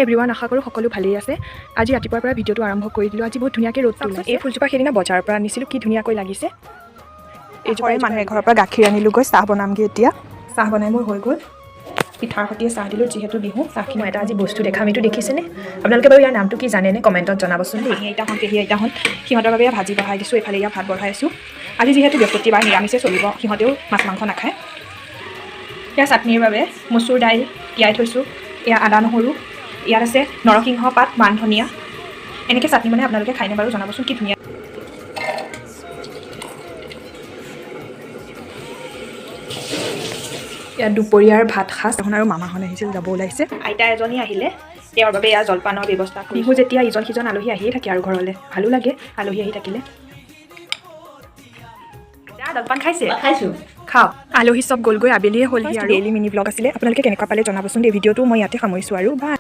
Everyone, আশা কৰোঁ সকলো ভালেই আছে। আজি ৰাতিপুৱাৰ পৰা ভিডিঅ'টো আৰম্ভ কৰি দিলোঁ। আজি বহুত ধুনীয়াকৈ ৰ'দটো ওলাইছে। এই ফুলজোপা সেইদিনা বজাৰৰ পৰা আনিছিলোঁ, কি ধুনীয়াকৈ লাগিছে। এইজোপাই মানুহে ঘৰৰ পৰা গাখীৰ আনিলোঁগৈ, চাহ বনামগৈ এতিয়া। চাহ বনাই মোৰ হৈ গ'ল, পিঠাৰ সৈতে চাহ দিলোঁ, যিহেতু বিহু চাহখিনি। এটা আজি বস্তু দেখাম, এইটো দেখিছেনে? আপোনালোকে বাৰু ইয়াৰ নামটো কি জানেনে? কমেণ্টত জনাবচোন দেই। পেহী আইতাহঁত সিহঁতৰ বাবে ভাজি বহাই দিছোঁ, এইফালে ইয়াত ভাত বঢ়াই আছোঁ। আজি যিহেতু বৃহস্পতিবাৰ, নিৰামিষে চলিব, সিহঁতেও মাছ মাংস নাখায়। এয়া চাটনিৰ বাবে মচুৰ দাইল তিয়াই থৈছোঁ, এয়া আদা নহৰু, ইয়াত আছে নৰসিংহ পাত, মান ধনিয়া। এনেকৈ চাটনি মানে আপোনালোকে খাইনে বাৰু জনাবচোন, কি ধুনীয়া। ইয়াত দুপৰীয়াৰ ভাত সাজ এখন আৰু মামাহঁত আহিছিল, যাব ওলাইছে। আইতা এজনী আহিলে, তেওঁৰ বাবে এয়া জলপানৰ ব্যৱস্থা। বিহু যেতিয়া ইজন সিজন আলহী আহিয়ে থাকে আৰু ঘৰলৈ ভালো লাগে আলহী আহি থাকিলে। জলপান খাইছে? খাইছোঁ। খাওক। আলহী চব গ'লগৈ, আবেলিয়ে হ'লহি আৰু ডেইলি মিনি ব্লগ আছিলে। আপোনালোকে কেনেকুৱা পালে জনাবচোন দেই। ভিডিঅ'টো মই ইয়াতে সামৰিছোঁ আৰু বাই।